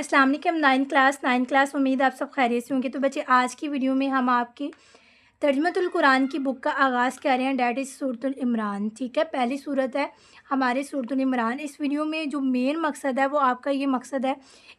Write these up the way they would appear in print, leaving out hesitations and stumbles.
अस्सलाम वालेकुम। Nine class उम्मीद आप सब खैरियत से होंगे। तो बच्चे आज की वीडियो में हम आपकी तर्जुमतुल कुरान की बुक का आगाज़ कर रहे हैं, डैट इज़ सूरतुल इमरान। ठीक है, पहली सूरत है हमारे सूरतुल इमरान। इस वीडियो में जो मेन मकसद है वो आपका ये मकसद है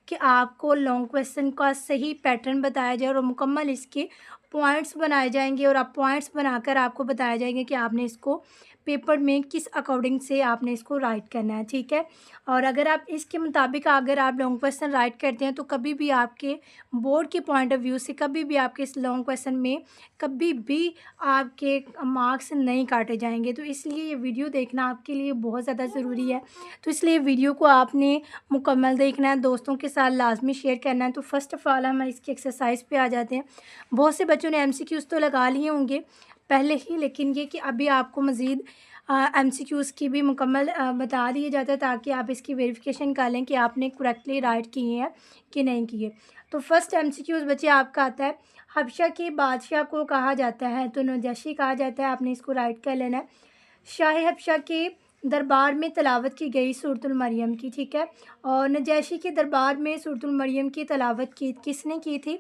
कि आपको लॉन्ग क्वेश्चन का सही पैटर्न बताया जाए और मुकम्मल इसके पॉइंट्स बनाए जाएंगे और आप पॉइंट्स बनाकर आपको बताया जाएंगे कि आपने इसको पेपर में किस अकॉर्डिंग से आपने इसको राइट करना है। ठीक है, और अगर आप इसके मुताबिक अगर आप लॉन्ग क्वेश्चन राइट करते हैं तो कभी भी आपके बोर्ड के पॉइंट ऑफ व्यू से कभी भी आपके इस लॉन्ग क्वेश्चन में कभी भी आपके मार्क्स नहीं काटे जाएंगे। तो इसलिए ये वीडियो देखना आपके लिए बहुत ज़्यादा ज़रूरी है। तो इसलिए वीडियो को आपने मुकम्मल देखना है, दोस्तों के साथ लाजमी शेयर करना है। तो फर्स्ट ऑफ़ ऑल हम इसकी एक्सरसाइज पे आ जाते हैं। बहुत से बच्चों ने एमसीक्यूज़ तो लगा लिए होंगे पहले ही, लेकिन ये कि अभी आपको मज़ीद एमसीक्यूज़ की भी मुकम्मल बता दिया जाता है ताकि आप इसकी वेरिफिकेशन कर लें कि आपने करेक्टली राइट किए हैं कि नहीं किए। तो फर्स्ट एमसीक्यूज़ बच्चे आपका आता है, हबशा के बादशाह को कहा जाता है तो नजाशी कहा जाता है। आपने इसको राइट कर लेना है। शाह हबशा के दरबार में तलावत की गई सूरतुल मरियम की। ठीक है, और नजाशी के दरबार में सूरतुल मरियम की तलावत की किसने की थी?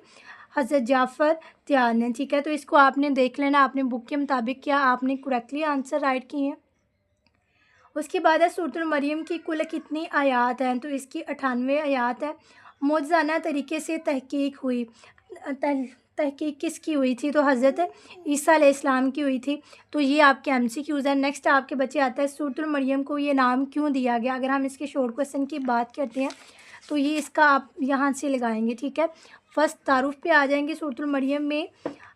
हज़रत जाफ़र त्यार ने। ठीक है, तो इसको आपने देख लेना, आपने बुक के मुताबिक क्या आपने करेक्टली आंसर राइट किए हैं। उसके बाद है सूरतुल मरियम की कुल कितनी आयात हैं? तो इसकी 98 आयात है। मौजज़ाना तरीके से तहकीक हुई, तहकीक किसकी हुई थी? तो हज़रत ईसा अलैहिस्सलाम की हुई थी। तो ये आपके एमसीक्यूज़ हैं। नेक्स्ट आपके बच्चे आता है सूरतुल मरियम को ये नाम क्यों दिया गया? अगर हम इसके शॉर्ट क्वेश्चन की बात करते हैं तो ये इसका आप यहाँ से लगाएंगे। ठीक है, फर्स्ट तारुफ पे आ जाएंगे। सूरतुल मरियम में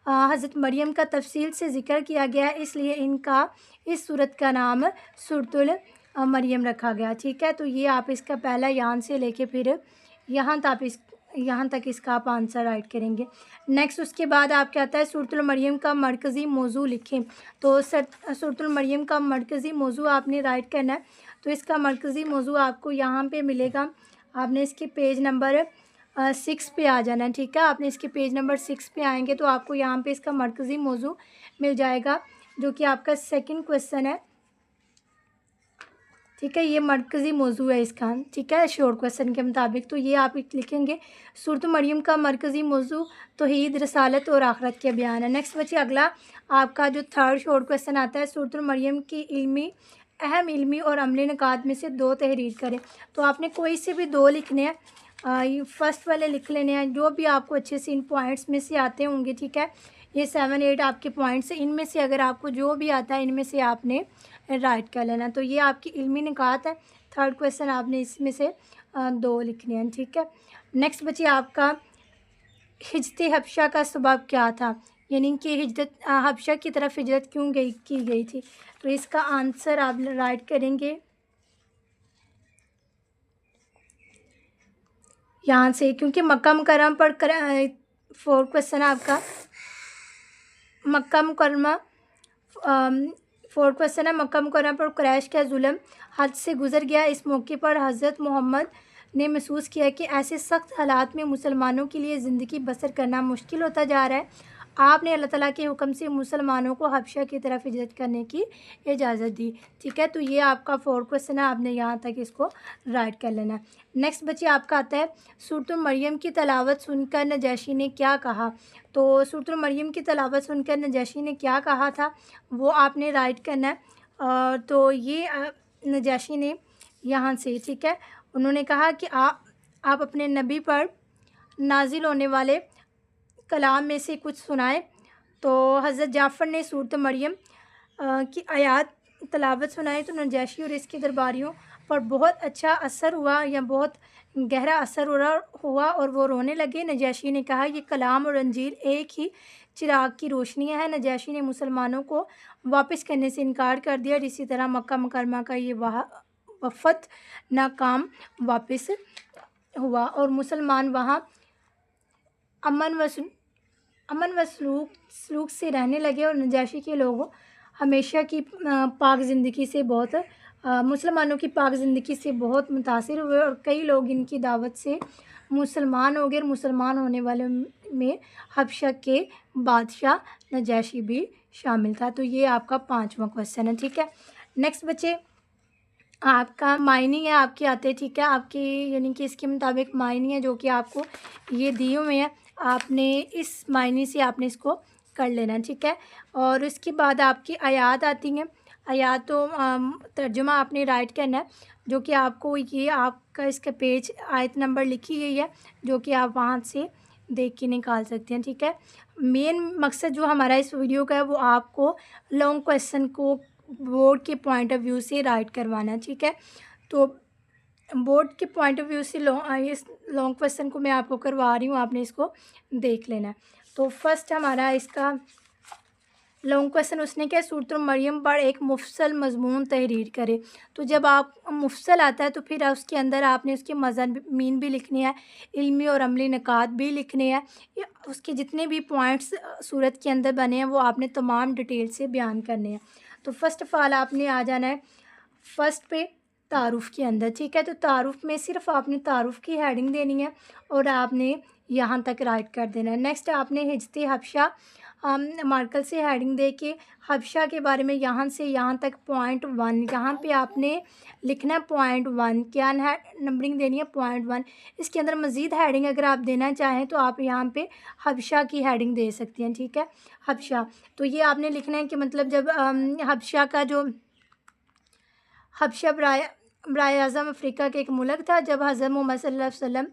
हज़रत मरियम का तफसील से ज़िक्र किया गया है, इसलिए इनका इस सूरत का नाम सूरतुल मरियम रखा गया। ठीक है, तो ये आप इसका पहला यहाँ से लेके फिर यहाँ तक इसका आप आंसर राइट करेंगे। नेक्स्ट उसके बाद आपके आता है सूरतुल मरियम का मरकज़ी मौजू लिखें। तो सूरतुल मरियम का मरकज़ी मौजू आपने राइट करना है। तो इसका मरकज़ी मौजू आपको यहाँ पे मिलेगा। आपने इसके पेज नंबर 6 पे आ जाना है। ठीक है, आपने इसके पेज नंबर 6 पे आएंगे तो आपको यहाँ पे इसका मरकज़ी मौजू मिल जाएगा जो कि आपका सेकंड क्वेश्चन है। ठीक है, ये मरकज़ी मौजू है इसका। ठीक है, शॉर्ट क्वेश्चन के मुताबिक तो ये आप लिखेंगे सूरत मरियम का मरकज़ी मौजू तौहीद, रसालत और आखरत के बयान है। नेक्स्ट बच्चे अगला आपका जो थर्ड शॉर्ट क्वेश्चन आता है, सूरत मरियम की अहम इल्मी और अमली निकात में से 2 तहरीर करें। तो आपने कोई से भी 2 लिखने हैं, फर्स्ट वाले लिख लेने हैं जो भी आपको अच्छे से इन पॉइंट्स में से आते होंगे। ठीक है, ये 7 8 आपके पॉइंट्स हैं, इनमें से अगर आपको जो भी आता है इनमें से आपने राइट कर लेना। तो ये आपकी इल्मी निकात है। थर्ड क्वेश्चन आपने इसमें से 2 लिखने हैं। ठीक है, नेक्स्ट बच्चे आपका हिजरत हबशा का सबब क्या था, यानी कि हिजरत हबशा की तरफ हिजरत क्यों की गई थी? तो इसका आंसर आप राइट करेंगे यहाँ से, क्योंकि मक्का मुकर्रम पर 4 क्वेश्चन आपका मक्का मुकर्रमा 4 क्वेश्चन है। मक्का मुकर्रम पर कुरैश का जुल्म हद से गुजर गया। इस मौके पर हज़रत मोहम्मद ने महसूस किया कि ऐसे सख्त हालात में मुसलमानों के लिए ज़िंदगी बसर करना मुश्किल होता जा रहा है। आपने अल्लाह ताला के हुक्म से मुसलमानों को हबशा की तरफ हिजरत करने की इजाज़त दी। ठीक है, तो ये आपका 4 क्वेश्चन है, आपने यहाँ तक इसको राइट कर लेना। नेक्स्ट बच्चे आपका आता है सूरतुल मरियम की तलावत सुनकर नजाशी ने क्या कहा। तो सूरतुल मरियम की तलावत सुनकर नजाशी ने क्या कहा था वो आपने राइट करना है। तो ये नजाशी ने यहाँ से, ठीक है, उन्होंने कहा कि आप अपने नबी पर नाजिल होने वाले कलाम में से कुछ सुनाएं। तो हज़रत जाफ़र ने सूरत मरियम की आयात तलावत सुनाई तो नजाशी और इसके दरबारियों पर बहुत अच्छा असर हुआ या बहुत गहरा असर हुआ और वो रोने लगे। नजाशी ने कहा ये कलाम और अंजीर एक ही चिराग की रोशनियाँ हैं। नजाशी ने मुसलमानों को वापस करने से इनकार कर दिया। इसी तरह मक्का मुकर्रमा का ये वफ़द नाकाम वापस हुआ और मुसलमान वहाँ अमन व सलूक से रहने लगे और नजाशी के लोग हमेशा की पाक ज़िंदगी से बहुत मुसलमानों की पाक ज़िंदगी से बहुत मुतासिर हुए और कई लोग इनकी दावत से मुसलमान हो गए। मुसलमान होने वाले में हबशा के बादशाह नजाशी भी शामिल था। तो ये आपका 5वां क्वेश्चन है। ठीक है, नेक्स्ट बच्चे आपका मायने है आपके आते, ठीक है, आपके यानी कि इसके मुताबिक मायने है जो कि आपको ये दिए हुए हैं, आपने इस मायने से आपने इसको कर लेना है, ठीक है। और उसके बाद आपकी आयात आती हैं। आयात तो तर्जुमा आपने राइट करना है, जो कि आपको ये आपका इसका पेज आयत नंबर लिखी गई है, जो कि आप वहाँ से देख के निकाल सकते हैं, ठीक है। मेन मकसद जो हमारा इस वीडियो का है वो आपको लॉन्ग क्वेश्चन को बोर्ड के पॉइंट ऑफ व्यू से राइट करवाना, ठीक है। तो बोर्ड के पॉइंट ऑफ व्यू से इस लॉन्ग क्वेश्चन को मैं आपको करवा रही हूँ, आपने इसको देख लेना है। तो फर्स्ट हमारा इसका लॉन्ग क्वेश्चन उसने क्या, सूरतुल मरियम पर एक मुफस्सल मज़मून तहरीर करे। तो जब आप मुफस्सल आता है तो फिर उसके अंदर आपने उसके मज़ामीन भी लिखने हैं, इल्मी और अमली निकात भी लिखने हैं, उसके जितने भी पॉइंट्स सूरत के अंदर बने हैं वो आपने तमाम डिटेल से बयान करने हैं। तो फ़र्स्ट ऑफ़ ऑल आपने आ जाना है फर्स्ट पे तारुफ़ के अंदर, ठीक है। तो तारुफ़ में सिर्फ आपने तारुफ़ की हेडिंग देनी है और आपने यहाँ तक राइट कर देना है। नेक्स्ट आपने हिजत हबशा मार्कर से हेडिंग दे के हबशा के बारे में यहाँ से यहाँ तक .1 यहाँ पे आपने लिखना है .1 क्या है, नंबरिंग देनी है .1। इसके अंदर मज़ीद हेडिंग अगर आप देना चाहें तो आप यहाँ पे हबशा की हेडिंग दे सकती हैं, ठीक है। हबशा तो ये आपने लिखना है कि मतलब जब हबशा का जो हबशा बराए आज़म अफ्रीका के एक मुल्क था, जब हज़रत मोहम्मद सल्लल्लाहु अलैहि वसल्लम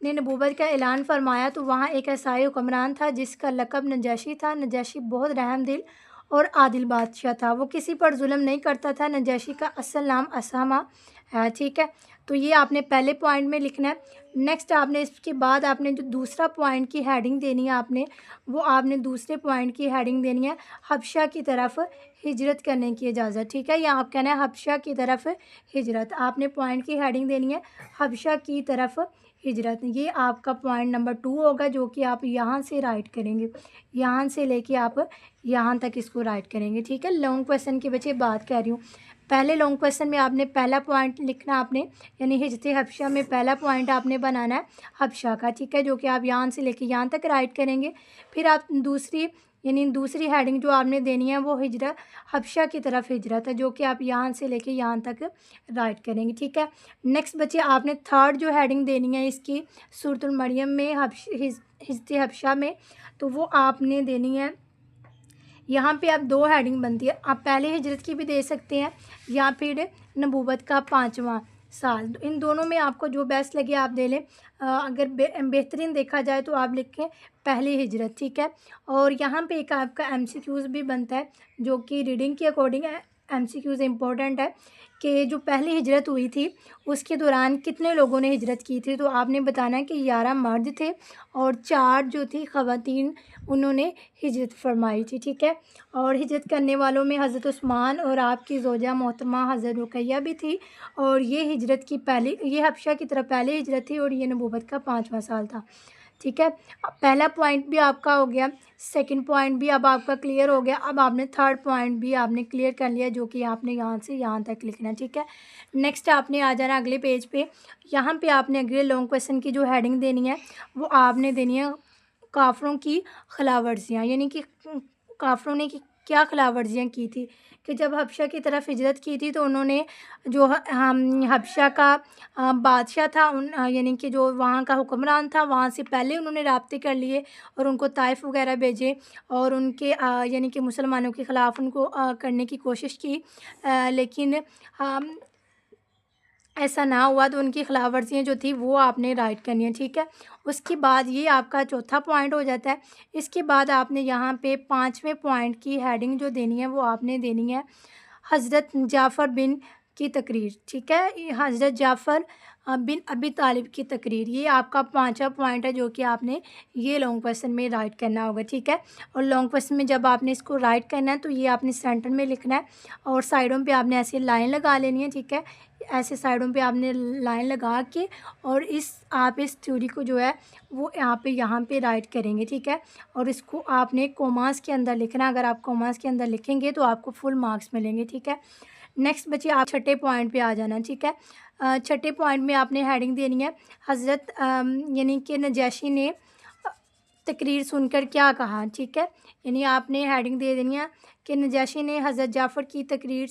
ने नबूवत का ऐलान फरमाया तो वहाँ एक ईसाई हुक्मरान था जिसका लक़ब नजाशी था। नजाशी बहुत रहमदिल और आदिल बादशाह था, वो किसी पर जुल्म नहीं करता था। नजाशी का असल नाम असामा है, ठीक है। तो ये आपने पहले पॉइंट में लिखना है। नेक्स्ट आपने इसके बाद आपने जो दूसरा पॉइंट की हेडिंग देनी है, आपने दूसरे पॉइंट की हेडिंग देनी है हबशा की तरफ हिजरत करने की इजाज़त, ठीक है। या आप कहना है हबशा की तरफ हिजरत, आपने पॉइंट की हेडिंग देनी है हबशा की तरफ हिजरत। ये आपका पॉइंट नंबर 2 होगा जो कि आप यहाँ से राइट करेंगे, यहाँ से लेके आप यहाँ तक इसको राइट करेंगे, ठीक है। लॉन्ग क्वेश्चन की बच्चे बात कर रही हूँ। पहले लॉन्ग क्वेश्चन में आपने पहला पॉइंट लिखना, आपने यानी हिजरत हबशा में पहला पॉइंट आपने बनाना है हबशा का, ठीक है, जो कि आप यहाँ से लेके यहाँ तक राइट करेंगे। फिर आप दूसरी हेडिंग जो आपने देनी है वो हिजरत हबशा की तरफ हिजरत है, जो कि आप यहाँ से लेके यहाँ तक राइट करेंगे, ठीक है। नेक्स्ट बच्चे आपने थर्ड जो हेडिंग देनी है इसकी सूरतुल मरियम में हिजरत हबशा में, तो वो आपने देनी है, यहाँ पे आप 2 हेडिंग बनती है, आप पहले हिजरत की भी दे सकते हैं या फिर नबूवत का 5वां साल, इन दोनों में आपको जो बेस्ट लगे आप दे लें। अगर बेहतरीन देखा जाए तो आप लिखें पहली हिजरत, ठीक है। और यहाँ पे एक आपका MCQs भी बनता है जो कि रीडिंग के अकॉर्डिंग MCQs इम्पोर्टेंट है कि जो पहली हिजरत हुई थी उसके दौरान कितने लोगों ने हिजरत की थी। तो आपने बताना है कि 11 मर्द थे और 4 जो थी ख़वातीन उन्होंने हिजरत फरमाई थी, ठीक है। और हिजरत करने वालों में हज़रत उस्मान और आपकी ज़ौजा मोहतरमा हज़रत रुकैया भी थी। और ये हबशा की तरफ पहले हिजरत थी और ये नबूवत का 5वां साल था, ठीक है। पहला पॉइंट भी आपका हो गया, सेकंड पॉइंट भी अब आपका क्लियर हो गया। अब आपने थर्ड पॉइंट भी आपने क्लियर कर लिया जो कि आपने यहाँ से यहाँ तक लिखना है, ठीक है। नेक्स्ट आपने आ जाना अगले पेज पे। यहाँ पे आपने अगले लॉन्ग क्वेश्चन की जो हेडिंग देनी है वो आपने देनी है काफरों की खिलाफवर्जियाँ, यानी कि काफरों ने क्या खिलाफवर्जियाँ की थी कि जब हबशा की तरफ हिजरत की थी तो उन्होंने जो हबशा का बादशाह था यानी कि जो वहाँ का हुक्मरान था वहाँ से पहले उन्होंने राब्ते कर लिए और उनको ताइफ वगैरह भेजे और उनके यानी कि मुसलमानों के ख़िलाफ़ उनको करने की कोशिश की, लेकिन ऐसा ना हुआ तो उनकी खिलाफवर्जियाँ जो थी वो आपने राइट करनी है, ठीक है। उसके बाद ये आपका चौथा पॉइंट हो जाता है। इसके बाद आपने यहाँ पे 5वें पॉइंट की हेडिंग जो देनी है वो आपने देनी है हज़रत जाफ़र बिन की तकरीर, ठीक है। हज़रत जाफ़र बिन अबी तालिब की तकरीर, ये आपका 5वां पॉइंट है जो कि आपने ये लॉन्ग क्वेश्चन में राइट करना होगा, ठीक है। और लॉन्ग क्वेश्चन में जब आपने इसको राइट करना है तो ये आपने सेंटर में लिखना है और साइडों पे आपने ऐसे लाइन लगा लेनी है, ठीक है। ऐसे साइडों पे आपने लाइन लगा के और आप इस थ्योरी को जो है वो यहाँ पे राइट करेंगे, ठीक है। और इसको आपने कॉमास के अंदर लिखना है, अगर आप कॉमास के अंदर लिखेंगे तो आपको फुल मार्क्स मिलेंगे, ठीक है। नेक्स्ट बच्चे आप छठे पॉइंट पे आ जाना, ठीक है। छठे पॉइंट में आपने हेडिंग देनी है हज़रत यानी कि नजाशी ने तकरीर सुनकर क्या कहा, ठीक है। यानी आपने हेडिंग दे देनी है कि नजाशी ने हज़रत जाफ़र की तकरीर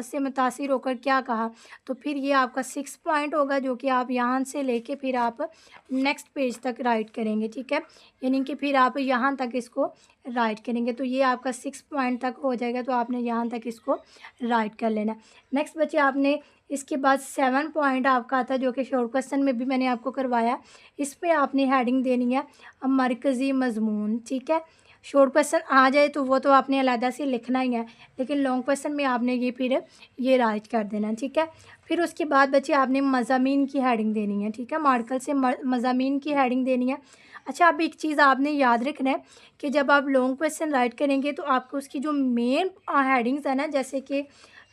से मुतासिर होकर क्या कहा। तो फिर ये आपका 6 पॉइंट होगा, जो कि आप यहाँ से लेके फिर आप नेक्स्ट पेज तक राइट करेंगे, ठीक है। यानी कि फिर आप यहाँ तक इसको राइट करेंगे, तो ये आपका 6 पॉइंट तक हो जाएगा। तो आपने यहाँ तक इसको राइट कर लेना। नेक्स्ट बच्चे आपने इसके बाद 7 पॉइंट आपका आता है, जो कि शॉर्ट क्वेश्चन में भी मैंने आपको करवाया। इस पे आपने हेडिंग देनी है मरकज़ी मज़मून, ठीक है। शॉर्ट क्वेश्चन आ जाए तो वो तो आपने अलग से लिखना ही है, लेकिन लॉन्ग क्वेश्चन में आपने ये फिर ये राइट कर देना, ठीक है। फिर उसके बाद बच्चे आपने मज़ामीन की हेडिंग देनी है, ठीक है। मार्कल से मज़ामीन की हेडिंग देनी है। अच्छा, अब एक चीज़ आपने याद रखना है कि जब आप लॉन्ग क्वेश्चन राइट करेंगे तो आपको उसकी जो मेन हेडिंग्स है ना, जैसे कि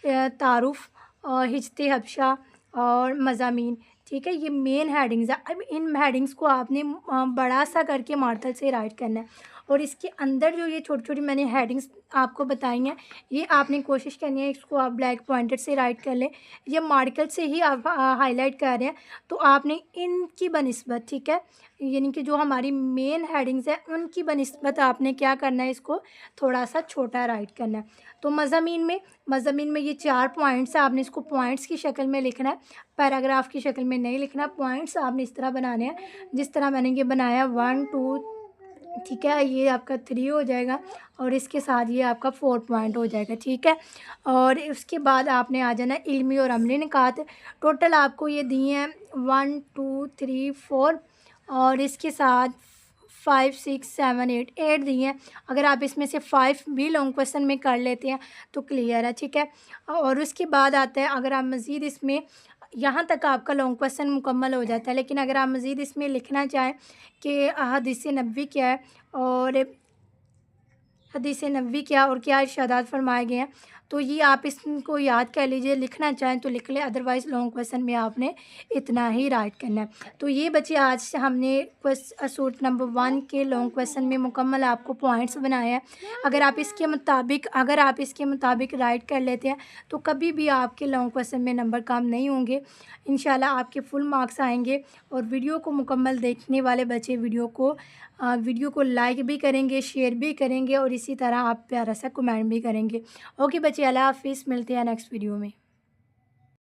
तारुफ़ और हिजते हबशा और मज़ामीन, ठीक है, ये मेन हेडिंग्स है। अब इन हेडिंग्स को आपने बड़ा सा करके मार्कल से राइट करना है, और इसके अंदर जो ये छोटी छोटी मैंने हेडिंग्स आपको बताई हैं, ये आपने कोशिश करनी है इसको आप ब्लैक पॉइंटर से राइट कर लें। ये मार्कल से ही आप हाईलाइट कर रहे हैं, तो आपने इनकी बनिस्बत, ठीक है, यानी कि जो हमारी मेन हेडिंग्स है उनकी बनिस्बत आपने क्या करना है, इसको थोड़ा सा छोटा राइट करना है। तो मज़ामीन में ये 4 पॉइंट्स है, आपने इसको पॉइंट्स की शक्ल में लिखना है, पैराग्राफ की शक्ल में नहीं लिखना। पॉइंट्स आपने इस तरह बनाने हैं जिस तरह मैंने ये बनाया 1 2, ठीक है, ये आपका 3 हो जाएगा, और इसके साथ ये आपका 4 पॉइंट हो जाएगा, ठीक है। और उसके बाद आपने आ जाना इल्मी और अमली निकात। टोटल आपको ये दिए हैं 1 2 3 4, और इसके साथ 5 6 7 8 दिए हैं। अगर आप इसमें से 5 भी लॉन्ग क्वेश्चन में कर लेते हैं तो क्लियर है, ठीक है। और उसके बाद आता है, अगर आप मज़ीद इसमें यहाँ तक आपका लॉन्ग क्वेश्चन मुकम्मल हो जाता है, लेकिन अगर आप मज़ीद इसमें लिखना चाहें कि हदीस नबवी क्या है और हदीस नबवी क्या और क्या इरशादात फरमाए गए हैं, तो ये आप इसको याद कर लीजिए। लिखना चाहें तो लिख लें, अदरवाइज़ लॉन्ग क्वेश्चन में आपने इतना ही राइट करना है। तो ये बच्चे आज से हमने सूरत नंबर 1 के लॉन्ग क्वेश्चन में मुकम्मल आपको पॉइंट्स बनाए हैं। अगर आप इसके मुताबिक राइट कर लेते हैं तो कभी भी आपके लॉन्ग क्वेश्चन में नंबर कम नहीं होंगे। इंशाल्लाह आपके फुल मार्क्स आएंगे। और वीडियो को मुकम्मल देखने वाले बच्चे वीडियो को लाइक भी करेंगे, शेयर भी करेंगे, और इसी तरह आप प्यारा सा कमेंट भी करेंगे। ओके बच्चे, अल्लाह हाफ़िज़, मिलते हैं नेक्स्ट वीडियो में।